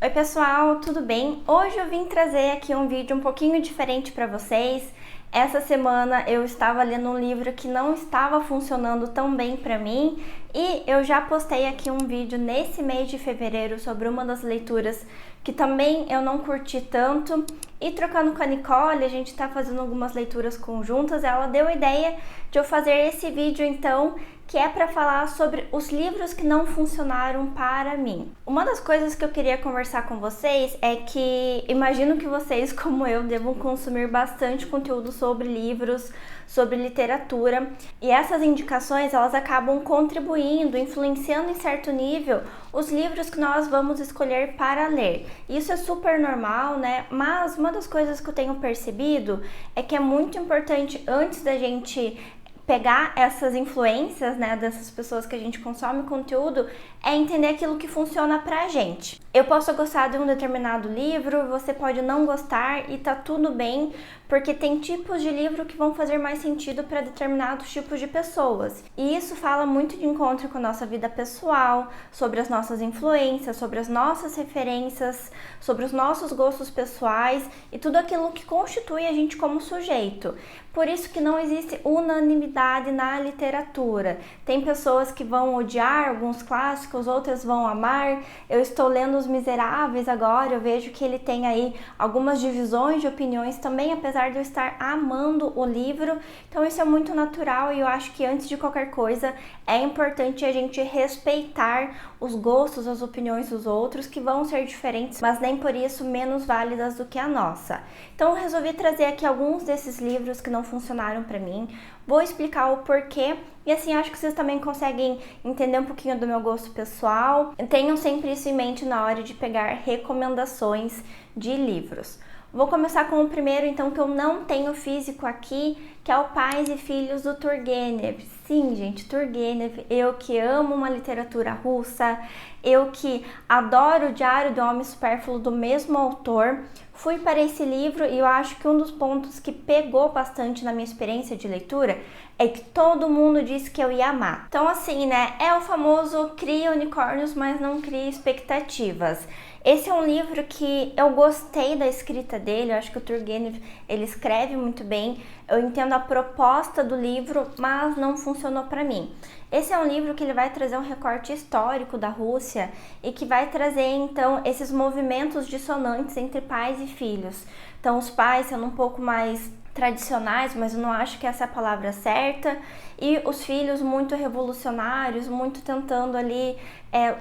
Oi pessoal, tudo bem? Hoje eu vim trazer aqui um vídeo um pouquinho diferente para vocês. Essa semana eu estava lendo um livro que não estava funcionando tão bem para mim e eu já postei aqui um vídeo nesse mês de fevereiro sobre uma das leituras que também eu não curti tanto. E trocando com a Nicole, a gente está fazendo algumas leituras conjuntas, ela deu a ideia de eu fazer esse vídeo então, que é para falar sobre os livros que não funcionaram para mim. Uma das coisas que eu queria conversar com vocês é que imagino que vocês, como eu, devam consumir bastante conteúdo sobre livros, sobre literatura, e essas indicações elas acabam contribuindo, influenciando em certo nível os livros que nós vamos escolher para ler. Isso é super normal, né? Mas uma das coisas que eu tenho percebido é que é muito importante, antes da gente pegar essas influências, né, dessas pessoas que a gente consome conteúdo, é entender aquilo que funciona pra gente. Eu posso gostar de um determinado livro, você pode não gostar e tá tudo bem, porque tem tipos de livro que vão fazer mais sentido para determinados tipos de pessoas. E isso fala muito de encontro com a nossa vida pessoal, sobre as nossas influências, sobre as nossas referências, sobre os nossos gostos pessoais e tudo aquilo que constitui a gente como sujeito. Por isso que não existe unanimidade na literatura. Tem pessoas que vão odiar alguns clássicos, outras vão amar. Eu estou lendo Os Miseráveis agora, eu vejo que ele tem aí algumas divisões de opiniões também, apesar de eu estar amando o livro. Então isso é muito natural e eu acho que antes de qualquer coisa é importante a gente respeitar os gostos, as opiniões dos outros, que vão ser diferentes, mas nem por isso menos válidas do que a nossa. Então eu resolvi trazer aqui alguns desses livros que não funcionaram para mim, vou explicar o porquê e assim acho que vocês também conseguem entender um pouquinho do meu gosto pessoal. Tenham sempre isso em mente na hora de pegar recomendações de livros. Vou começar com o primeiro, então, que eu não tenho físico aqui, que é o Pais e Filhos do Turgenev. Sim, gente, Turgenev, eu que amo uma literatura russa, eu que adoro o Diário do Homem Supérfluo do mesmo autor, fui para esse livro e eu acho que um dos pontos que pegou bastante na minha experiência de leitura é que todo mundo disse que eu ia amar. Então, assim, né, é o famoso cria unicórnios, mas não cria expectativas. Esse é um livro que eu gostei da escrita dele, eu acho que o Turgenev, ele escreve muito bem, eu entendo a proposta do livro, mas não funcionou para mim. Esse é um livro que ele vai trazer um recorte histórico da Rússia e que vai trazer, então, esses movimentos dissonantes entre pais e filhos. Então, os pais sendo um pouco mais tradicionais, mas eu não acho que essa é a palavra certa, e os filhos muito revolucionários, muito tentando ali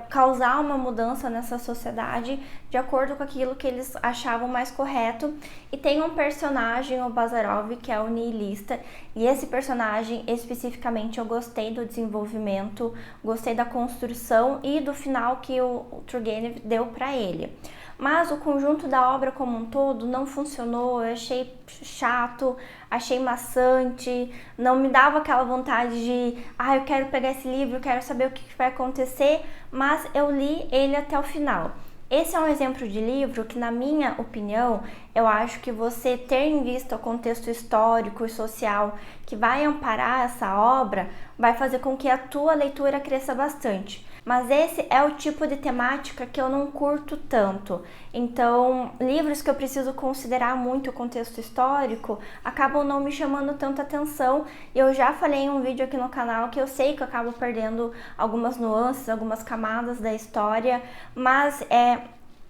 causar uma mudança nessa sociedade de acordo com aquilo que eles achavam mais correto. E tem um personagem, o Bazarov, que é o nihilista, e esse personagem especificamente eu gostei do desenvolvimento, gostei da construção e do final que o Turgenev deu para ele. Mas o conjunto da obra como um todo não funcionou, eu achei chato, achei maçante, não me dava aquela vontade de eu quero pegar esse livro, quero saber o que vai acontecer, mas eu li ele até o final. Esse é um exemplo de livro que, na minha opinião, eu acho que você ter em vista o contexto histórico e social que vai amparar essa obra vai fazer com que a tua leitura cresça bastante. Mas esse é o tipo de temática que eu não curto tanto. Então, livros que eu preciso considerar muito o contexto histórico acabam não me chamando tanta atenção. E eu já falei em um vídeo aqui no canal que eu sei que eu acabo perdendo algumas nuances, algumas camadas da história, mas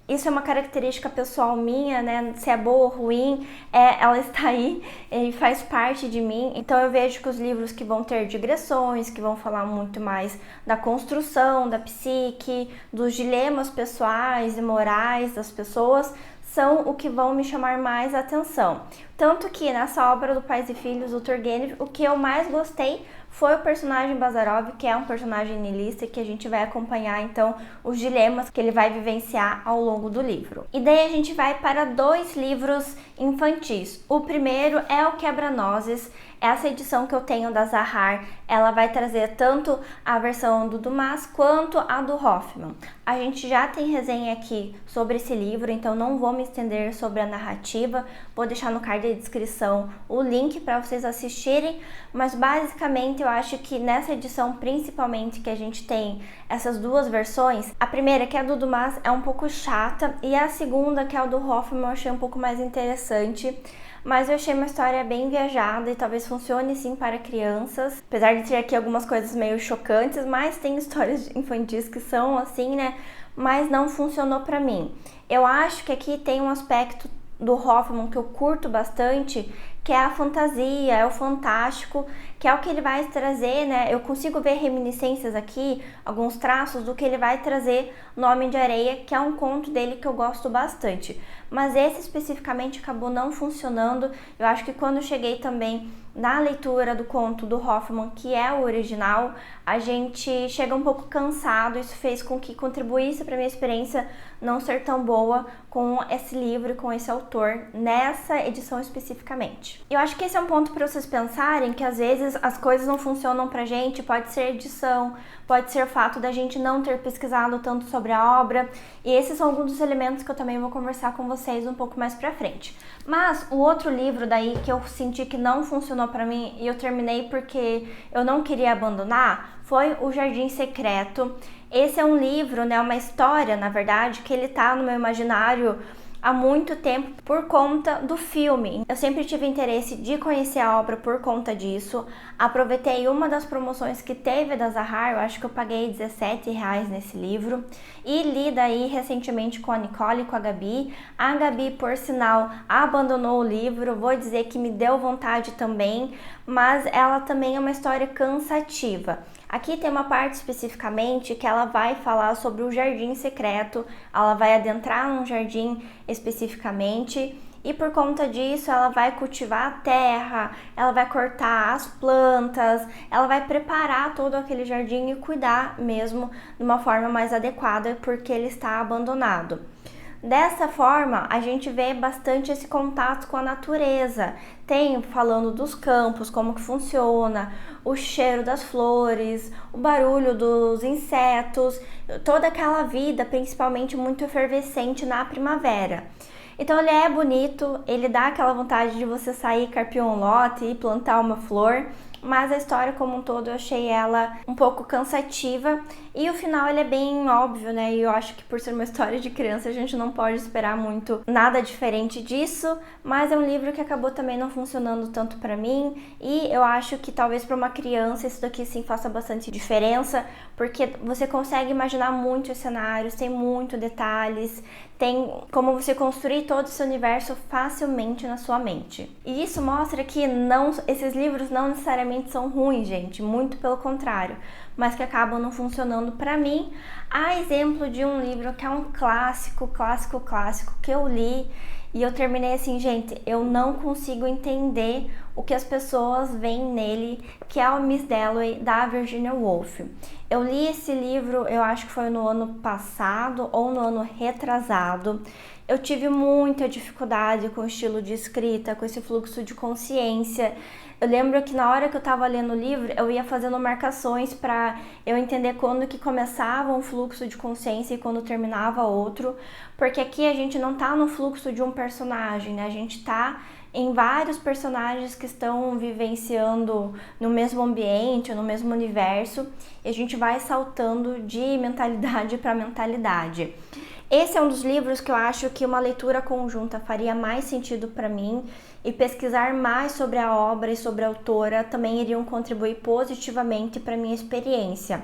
isso é uma característica pessoal minha, né? Se é boa ou ruim, ela está aí e faz parte de mim. Então eu vejo que os livros que vão ter digressões, que vão falar muito mais da construção, da psique, dos dilemas pessoais e morais das pessoas, são o que vão me chamar mais atenção. Tanto que nessa obra do Pais e Filhos, do Turgenev, o que eu mais gostei foi o personagem Bazarov, que é um personagem niilista que a gente vai acompanhar então os dilemas que ele vai vivenciar ao longo do livro. E daí a gente vai para 2 livros infantis. O primeiro é o Quebra-Nozes. Essa edição que eu tenho da Zahar, ela vai trazer tanto a versão do Dumas quanto a do Hoffmann. A gente já tem resenha aqui sobre esse livro, então não vou me estender sobre a narrativa. Vou deixar no card de descrição o link para vocês assistirem, mas basicamente eu acho que nessa edição, principalmente, que a gente tem essas 2 versões, a primeira, que é a do Dumas, é um pouco chata, e a segunda, que é a do Hoffmann, eu achei um pouco mais interessante. Mas eu achei uma história bem viajada e talvez funcione sim para crianças. Apesar de ter aqui algumas coisas meio chocantes, mas tem histórias infantis que são assim, né? Mas não funcionou para mim. Eu acho que aqui tem um aspecto do Hoffmann que eu curto bastante, que é a fantasia, é o fantástico, que é o que ele vai trazer, né? Eu consigo ver reminiscências aqui, alguns traços do que ele vai trazer no Homem de Areia, que é um conto dele que eu gosto bastante. Mas esse especificamente acabou não funcionando. Eu acho que quando eu cheguei também na leitura do conto do Hoffmann, que é o original, a gente chega um pouco cansado. Isso fez com que contribuísse para minha experiência não ser tão boa com esse livro e com esse autor nessa edição especificamente. Eu acho que esse é um ponto para vocês pensarem, que às vezes as coisas não funcionam pra gente. Pode ser edição, pode ser o fato da gente não ter pesquisado tanto sobre a obra, e esses são alguns dos elementos que eu também vou conversar com vocês um pouco mais pra frente. Mas o outro livro daí que eu senti que não funcionou pra mim e eu terminei porque eu não queria abandonar foi O Jardim Secreto. Esse é um livro, né, uma história, na verdade, que ele tá no meu imaginário há muito tempo por conta do filme. Eu sempre tive interesse de conhecer a obra por conta disso. Aproveitei uma das promoções que teve da Zahar, eu acho que eu paguei R$17 nesse livro, e li daí recentemente com a Nicole e com a Gabi. A Gabi, por sinal, abandonou o livro, vou dizer que me deu vontade também, mas ela também é uma história cansativa. Aqui tem uma parte especificamente que ela vai falar sobre o jardim secreto, ela vai adentrar num jardim especificamente, e por conta disso ela vai cultivar a terra, ela vai cortar as plantas, ela vai preparar todo aquele jardim e cuidar mesmo de uma forma mais adequada porque ele está abandonado. Dessa forma, a gente vê bastante esse contato com a natureza. Tem falando dos campos, como que funciona, o cheiro das flores, o barulho dos insetos, toda aquela vida, principalmente muito efervescente na primavera. Então ele é bonito, ele dá aquela vontade de você sair, carpir um lote e plantar uma flor, mas a história como um todo eu achei ela um pouco cansativa e o final ele é bem óbvio, né? E eu acho que por ser uma história de criança a gente não pode esperar muito nada diferente disso, mas é um livro que acabou também não funcionando tanto pra mim e eu acho que talvez para uma criança isso daqui sim faça bastante diferença, porque você consegue imaginar muitos cenários, tem muitos detalhes, tem como você construir todo esse universo facilmente na sua mente. E isso mostra que esses livros não necessariamente são ruins, gente, muito pelo contrário, mas que acabam não funcionando pra mim. A exemplo de um livro que é um clássico que eu li e eu terminei assim, gente, eu não consigo entender o que as pessoas veem nele, que é o Miss Dalloway, da Virginia Woolf. Eu li esse livro, eu acho que foi no ano passado ou no ano retrasado. Eu tive muita dificuldade com o estilo de escrita, com esse fluxo de consciência. Eu lembro que na hora que eu tava lendo o livro, eu ia fazendo marcações para eu entender quando que começava um fluxo de consciência e quando terminava outro, porque aqui a gente não tá no fluxo de um personagem, né? A gente tá em vários personagens que estão vivenciando no mesmo ambiente, no mesmo universo, e a gente vai saltando de mentalidade para mentalidade. Esse é um dos livros que eu acho que uma leitura conjunta faria mais sentido para mim, e pesquisar mais sobre a obra e sobre a autora também iriam contribuir positivamente para minha experiência.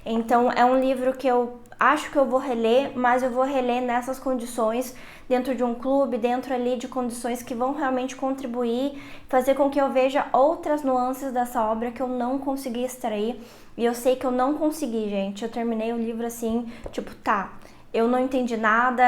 Então é um livro que eu acho que eu vou reler, mas eu vou reler nessas condições, dentro de um clube, dentro ali de condições que vão realmente contribuir, fazer com que eu veja outras nuances dessa obra que eu não consegui extrair. E eu sei que eu não consegui, gente. Eu terminei o livro assim, tipo, tá, eu não entendi nada,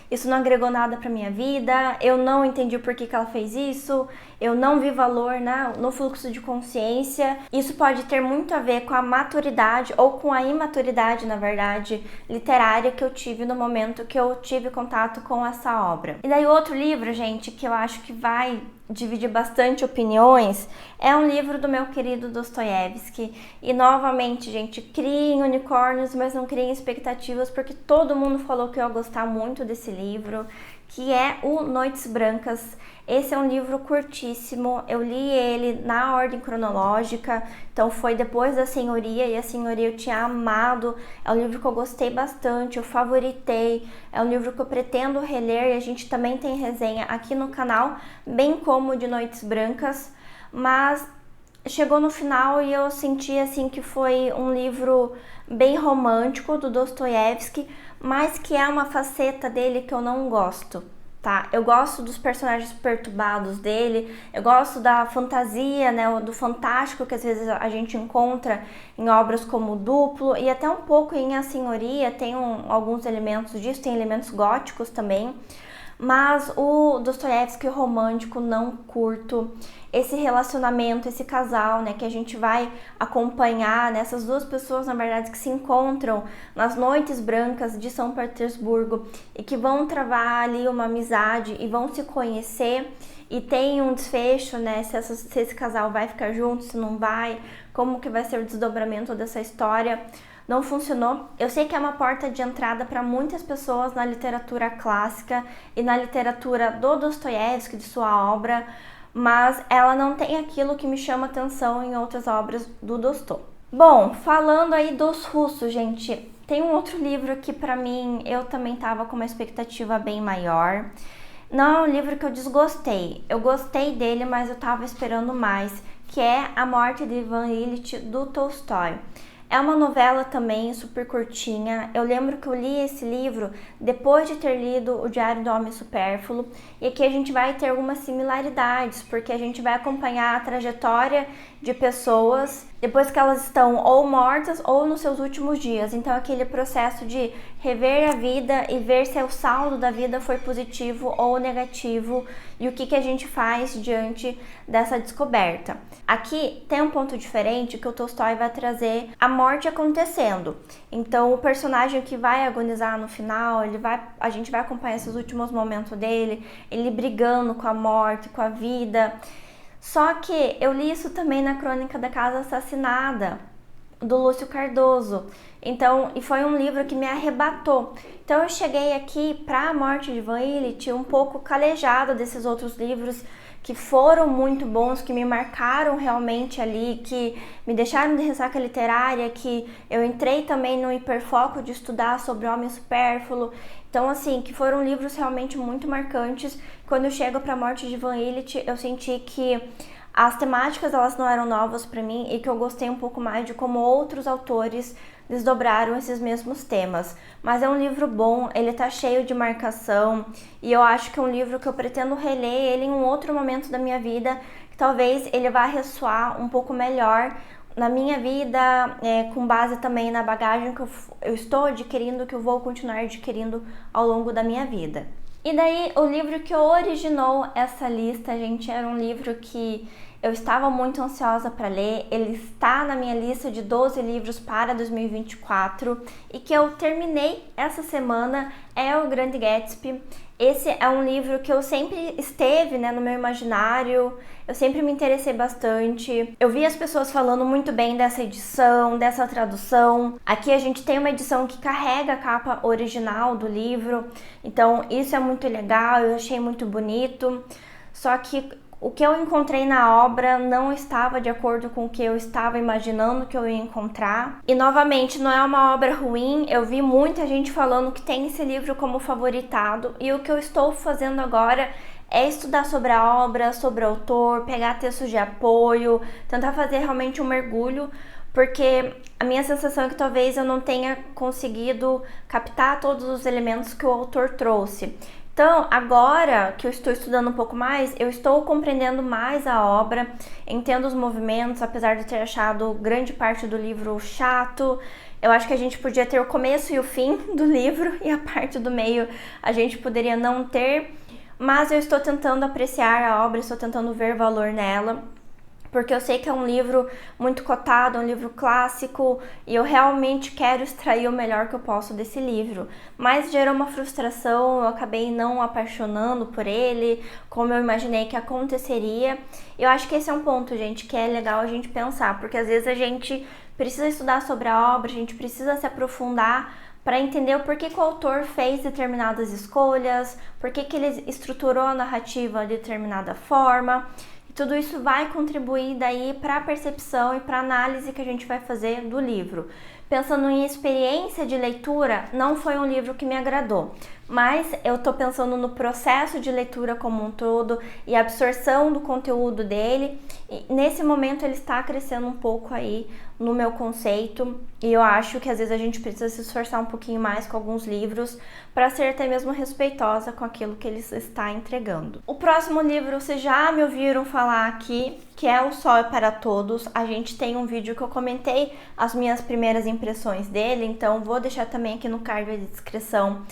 isso não agregou nada pra minha vida, eu não entendi por que ela fez isso, eu não vi valor no fluxo de consciência. Isso pode ter muito a ver com a maturidade ou com a imaturidade, na verdade, literária que eu tive no momento que eu tive contato com essa obra. E daí outro livro, gente, que eu acho que vai dividir bastante opiniões, é um livro do meu querido Dostoiévski. E novamente, gente, criem unicórnios, mas não criem expectativas, porque todo mundo falou que eu ia gostar muito desse livro, que é o Noites Brancas. Esse é um livro curtíssimo, eu li ele na ordem cronológica, então foi depois da Senhoria, e a Senhoria eu tinha amado, é um livro que eu gostei bastante, eu favoritei, é um livro que eu pretendo reler, e a gente também tem resenha aqui no canal, bem como o de Noites Brancas, mas chegou no final e eu senti assim que foi um livro bem romântico do Dostoiévski, mas que é uma faceta dele que eu não gosto. Tá? Eu gosto dos personagens perturbados dele, eu gosto da fantasia, né, do fantástico que às vezes a gente encontra em obras como o Duplo, e até um pouco em A Senhoria tem alguns elementos disso, tem elementos góticos também, mas o Dostoiévski romântico não curto. Esse relacionamento, esse casal, né, que a gente vai acompanhar, né, essas duas pessoas, na verdade, que se encontram nas Noites Brancas de São Petersburgo e que vão travar ali uma amizade e vão se conhecer, e tem um desfecho, né, se esse casal vai ficar junto, se não vai, como que vai ser o desdobramento dessa história. Não funcionou. Eu sei que é uma porta de entrada para muitas pessoas na literatura clássica e na literatura do Dostoiévski, de sua obra, mas ela não tem aquilo que me chama atenção em outras obras do Dostô. Bom, falando aí dos russos, gente, tem um outro livro que pra mim eu também tava com uma expectativa bem maior. Não é um livro que eu desgostei, eu gostei dele, mas eu tava esperando mais, que é A Morte de Ivan Ilitch, do Tolstói. É uma novela também super curtinha. Eu lembro que eu li esse livro depois de ter lido O Diário do Homem Supérfluo, e aqui a gente vai ter algumas similaridades, porque a gente vai acompanhar a trajetória de pessoas depois que elas estão ou mortas ou nos seus últimos dias. Então aquele processo de rever a vida e ver se o saldo da vida foi positivo ou negativo, e o que a gente faz diante dessa descoberta. Aqui tem um ponto diferente, que o Tolstói vai trazer a morte acontecendo. Então o personagem que vai agonizar no final, a gente vai acompanhar esses últimos momentos dele, ele brigando com a morte, com a vida. Só que eu li isso também na Crônica da Casa Assassinada, do Lúcio Cardoso. Então, e foi um livro que me arrebatou. Então eu cheguei aqui para A Morte de Ivan Ilitch um pouco calejada desses outros livros que foram muito bons, que me marcaram realmente ali, que me deixaram de ressaca literária, que eu entrei também no hiperfoco de estudar sobre o Homem Supérfluo. Então, assim, que foram livros realmente muito marcantes. Quando eu chego para A Morte de Ivan Ilitch, eu senti que as temáticas elas não eram novas para mim, e que eu gostei um pouco mais de como outros autores desdobraram esses mesmos temas. Mas é um livro bom, ele tá cheio de marcação, e eu acho que é um livro que eu pretendo reler ele em um outro momento da minha vida, que talvez ele vá ressoar um pouco melhor na minha vida, com base também na bagagem que eu estou adquirindo, que eu vou continuar adquirindo ao longo da minha vida. E daí, o livro que originou essa lista, gente, era um livro que eu estava muito ansiosa para ler. Ele está na minha lista de 12 livros para 2024 e que eu terminei essa semana, é O Grande Gatsby. Esse é um livro que eu sempre esteve, né, no meu imaginário, eu sempre me interessei bastante. Eu vi as pessoas falando muito bem dessa edição, dessa tradução. Aqui a gente tem uma edição que carrega a capa original do livro, então isso é muito legal, eu achei muito bonito. Só que o que eu encontrei na obra não estava de acordo com o que eu estava imaginando que eu ia encontrar. E novamente, não é uma obra ruim, eu vi muita gente falando que tem esse livro como favoritado, e o que eu estou fazendo agora é estudar sobre a obra, sobre o autor, pegar textos de apoio, tentar fazer realmente um mergulho, porque a minha sensação é que talvez eu não tenha conseguido captar todos os elementos que o autor trouxe. Então, agora que eu estou estudando um pouco mais, eu estou compreendendo mais a obra, entendo os movimentos, apesar de ter achado grande parte do livro chato. Eu acho que a gente podia ter o começo e o fim do livro, e a parte do meio a gente poderia não ter. mas eu estou tentando apreciar a obra, estou tentando ver valor nela, porque eu sei que é um livro muito cotado, um livro clássico, e eu realmente quero extrair o melhor que eu posso desse livro. Mas gerou uma frustração, eu acabei não apaixonando por ele, como eu imaginei que aconteceria. Eu acho que esse é um ponto, gente, que é legal a gente pensar, porque às vezes a gente precisa estudar sobre a obra, a gente precisa se aprofundar para entender o porquê que o autor fez determinadas escolhas, porquê que ele estruturou a narrativa de determinada forma. Tudo isso vai contribuir daí para a percepção e para a análise que a gente vai fazer do livro. Pensando em experiência de leitura, não foi um livro que me agradou, mas eu estou pensando no processo de leitura como um todo e a absorção do conteúdo dele. E nesse momento ele está crescendo um pouco aí no meu conceito, e eu acho que às vezes a gente precisa se esforçar um pouquinho mais com alguns livros para ser até mesmo respeitosa com aquilo que ele está entregando. O próximo livro vocês já me ouviram falar aqui, que é O Sol é para Todos. A gente tem um vídeo que eu comentei as minhas primeiras impressões dele, então vou deixar também aqui no card de descrição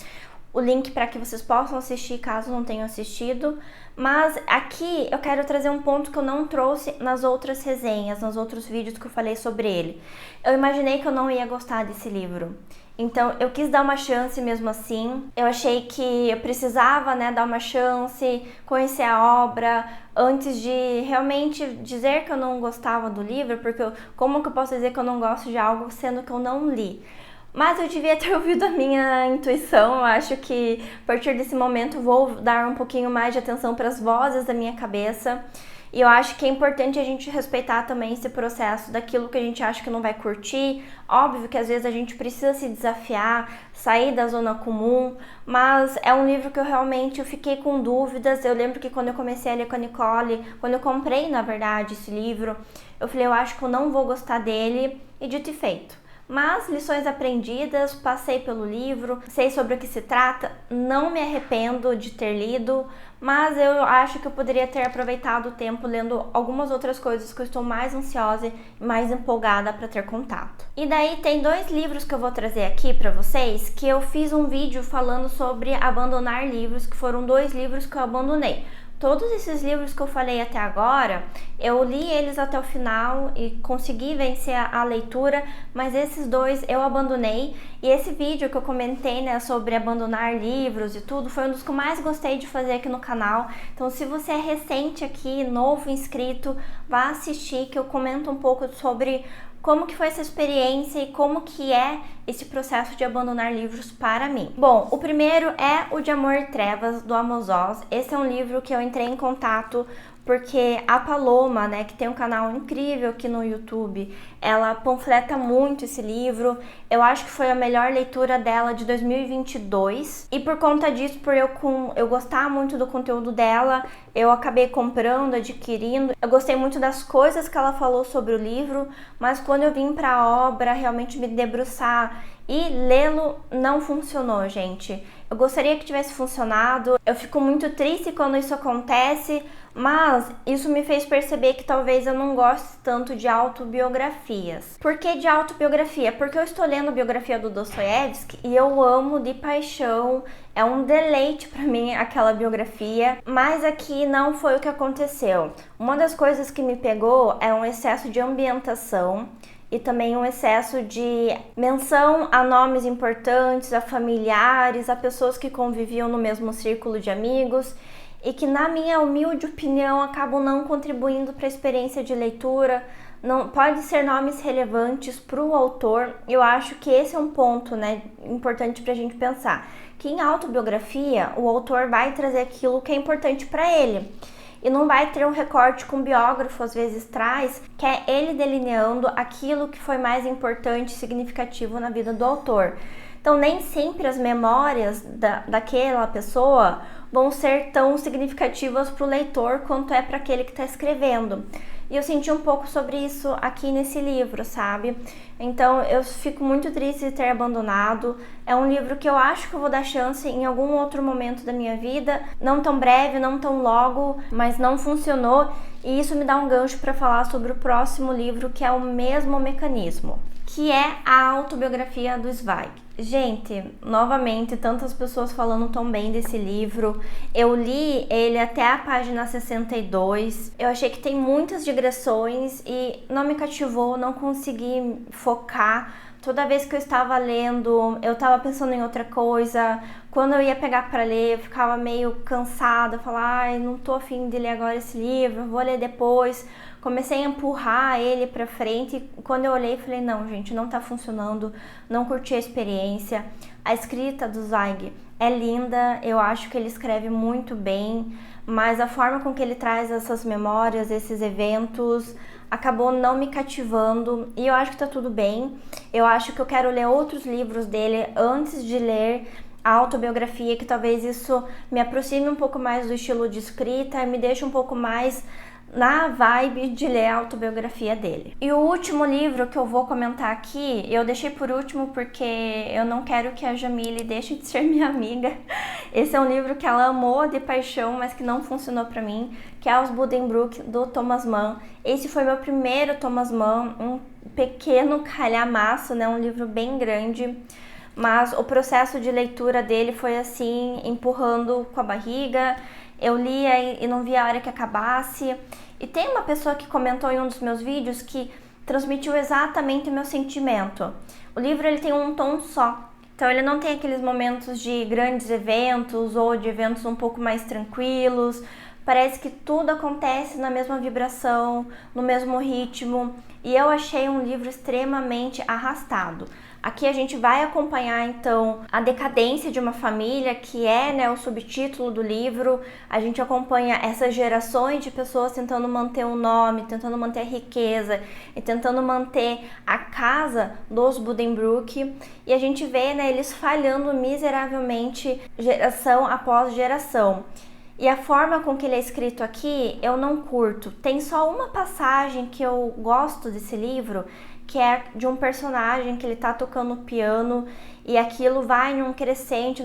o link para que vocês possam assistir caso não tenham assistido. Mas aqui eu quero trazer um ponto que eu não trouxe nas outras resenhas, nos outros vídeos que eu falei sobre ele. Eu imaginei que eu não ia gostar desse livro, então eu quis dar uma chance mesmo assim. Eu achei que eu precisava, dar uma chance, conhecer a obra antes de realmente dizer que eu não gostava do livro, porque como que eu posso dizer que eu não gosto de algo sendo que eu não li? Mas eu devia ter ouvido a minha intuição. Eu acho que a partir desse momento vou dar um pouquinho mais de atenção para as vozes da minha cabeça. E eu acho que é importante a gente respeitar também esse processo daquilo que a gente acha que não vai curtir. Óbvio que às vezes a gente precisa se desafiar, sair da zona comum, mas é um livro que eu fiquei com dúvidas. Eu lembro que quando eu comecei a ler com a Nicole, quando eu comprei, na verdade, esse livro, eu falei, eu acho que eu não vou gostar dele, e dito e feito. Mas lições aprendidas, passei pelo livro, sei sobre o que se trata, não me arrependo de ter lido, mas eu acho que eu poderia ter aproveitado o tempo lendo algumas outras coisas que eu estou mais ansiosa e mais empolgada para ter contato. E daí tem 2 livros que eu vou trazer aqui para vocês, que eu fiz um vídeo falando sobre abandonar livros, que foram 2 livros que eu abandonei. Todos esses livros que eu falei até agora, eu li eles até o final e consegui vencer a leitura, mas esses 2 eu abandonei. E esse vídeo que eu comentei, sobre abandonar livros e tudo, foi um dos que eu mais gostei de fazer aqui no canal. Então, se você é recente aqui, novo inscrito, vá assistir, que eu comento um pouco sobre como que foi essa experiência e como que é esse processo de abandonar livros para mim. Bom, o primeiro é o De Amor e Trevas, do Amos Oz. Esse é um livro que eu entrei em contato porque a Paloma, que tem um canal incrível aqui no YouTube, ela panfleta muito esse livro. Eu acho que foi a melhor leitura dela de 2022. E por conta disso, por eu gostar muito do conteúdo dela, eu acabei comprando, adquirindo. Eu gostei muito das coisas que ela falou sobre o livro, mas quando eu vim para a obra, realmente me debruçar e lê-lo, não funcionou, gente. Eu gostaria que tivesse funcionado. Eu fico muito triste quando isso acontece, mas isso me fez perceber que talvez eu não goste tanto de autobiografias. Por que de autobiografia? Porque eu estou lendo a biografia do Dostoiévski e eu amo de paixão. É um deleite para mim aquela biografia, mas aqui não foi o que aconteceu. Uma das coisas que me pegou é um excesso de ambientação e também um excesso de menção a nomes importantes, a familiares, a pessoas que conviviam no mesmo círculo de amigos e que, na minha humilde opinião, acabam não contribuindo para a experiência de leitura. Não pode ser nomes relevantes para o autor. Eu acho que esse é um ponto, importante para a gente pensar, que em autobiografia o autor vai trazer aquilo que é importante para ele. E não vai ter um recorte com o biógrafo, às vezes traz, que é ele delineando aquilo que foi mais importante e significativo na vida do autor. Então, nem sempre as memórias daquela pessoa vão ser tão significativas para o leitor quanto é para aquele que está escrevendo. E eu senti um pouco sobre isso aqui nesse livro, sabe? Então eu fico muito triste de ter abandonado. É um livro que eu acho que eu vou dar chance em algum outro momento da minha vida. Não tão breve, não tão logo, mas não funcionou. E isso me dá um gancho para falar sobre o próximo livro, que é o mesmo mecanismo, que é a autobiografia do Zweig. Gente, novamente, tantas pessoas falando tão bem desse livro. Eu li ele até a página 62. Eu achei que tem muitas digressões e não me cativou, não consegui focar. Toda vez que eu estava lendo, eu estava pensando em outra coisa. Quando eu ia pegar para ler, eu ficava meio cansada, falar, ai, não tô afim de ler agora esse livro, vou ler depois. Comecei a empurrar ele pra frente e quando eu olhei, falei, não, gente, não tá funcionando, não curti a experiência. A escrita do Zweig é linda, eu acho que ele escreve muito bem, mas a forma com que ele traz essas memórias, esses eventos, acabou não me cativando e eu acho que tá tudo bem. Eu acho que eu quero ler outros livros dele antes de ler a autobiografia, que talvez isso me aproxime um pouco mais do estilo de escrita e me deixe um pouco mais na vibe de ler a autobiografia dele. E o último livro que eu vou comentar aqui, eu deixei por último porque eu não quero que a Jamile deixe de ser minha amiga. Esse é um livro que ela amou de paixão, mas que não funcionou pra mim, que é Os Buddenbrook, do Thomas Mann. Esse foi meu primeiro Thomas Mann, um pequeno calhamaço, né? Um livro bem grande. Mas o processo de leitura dele foi assim, empurrando com a barriga. Eu lia e não via a hora que acabasse. E tem uma pessoa que comentou em um dos meus vídeos que transmitiu exatamente o meu sentimento. O livro ele tem um tom só. Então ele não tem aqueles momentos de grandes eventos ou de eventos um pouco mais tranquilos. Parece que tudo acontece na mesma vibração, no mesmo ritmo. E eu achei um livro extremamente arrastado. Aqui a gente vai acompanhar então a decadência de uma família, que é, né, o subtítulo do livro. A gente acompanha essas gerações de pessoas tentando manter o nome, tentando manter a riqueza e tentando manter a casa dos Buddenbrook. E a gente vê, né, eles falhando miseravelmente geração após geração. E a forma com que ele é escrito aqui, eu não curto. Tem só uma passagem que eu gosto desse livro, que é de um personagem que ele tá tocando piano e aquilo vai num crescente,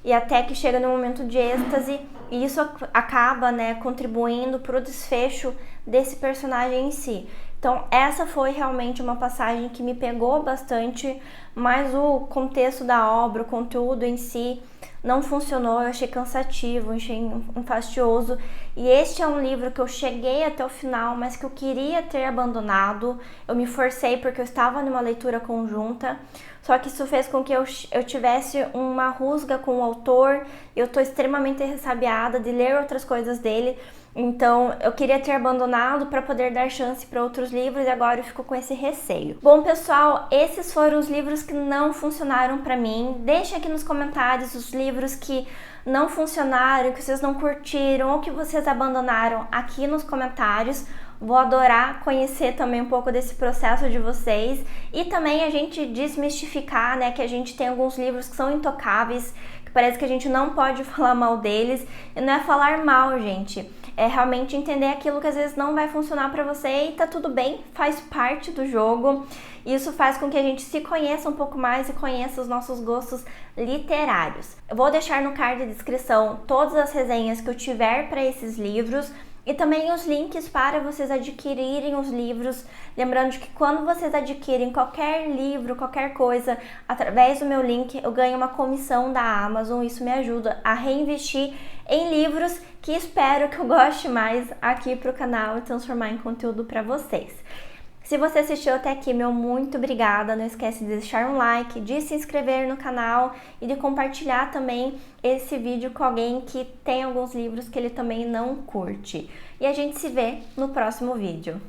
e até que chega no momento de êxtase e isso acaba, né, contribuindo para o desfecho desse personagem em si. Então essa foi realmente uma passagem que me pegou bastante, mas o contexto da obra, o conteúdo em si não funcionou, eu achei cansativo, achei enfastioso. E este é um livro que eu cheguei até o final, mas que eu queria ter abandonado. Eu me forcei porque eu estava numa leitura conjunta, só que isso fez com que eu tivesse uma rusga com o autor. Eu estou extremamente ressabiada de ler outras coisas dele, então eu queria ter abandonado para poder dar chance para outros livros e agora eu fico com esse receio. Bom, pessoal, esses foram os livros que não funcionaram para mim. Deixem aqui nos comentários os livros que não funcionaram, que vocês não curtiram ou que vocês abandonaram aqui nos comentários. Vou adorar conhecer também um pouco desse processo de vocês e também a gente desmistificar, né, que a gente tem alguns livros que são intocáveis, que parece que a gente não pode falar mal deles. E não é falar mal, gente, é realmente entender aquilo que às vezes não vai funcionar pra você e tá tudo bem, faz parte do jogo. Isso faz com que a gente se conheça um pouco mais e conheça os nossos gostos literários. Eu vou deixar no card de descrição todas as resenhas que eu tiver para esses livros e também os links para vocês adquirirem os livros. Lembrando que quando vocês adquirem qualquer livro, qualquer coisa, através do meu link, eu ganho uma comissão da Amazon. Isso me ajuda a reinvestir em livros que espero que eu goste mais aqui para o canal e transformar em conteúdo para vocês. Se você assistiu até aqui, meu muito obrigada. Não esquece de deixar um like, de se inscrever no canal e de compartilhar também esse vídeo com alguém que tem alguns livros que ele também não curte. E a gente se vê no próximo vídeo.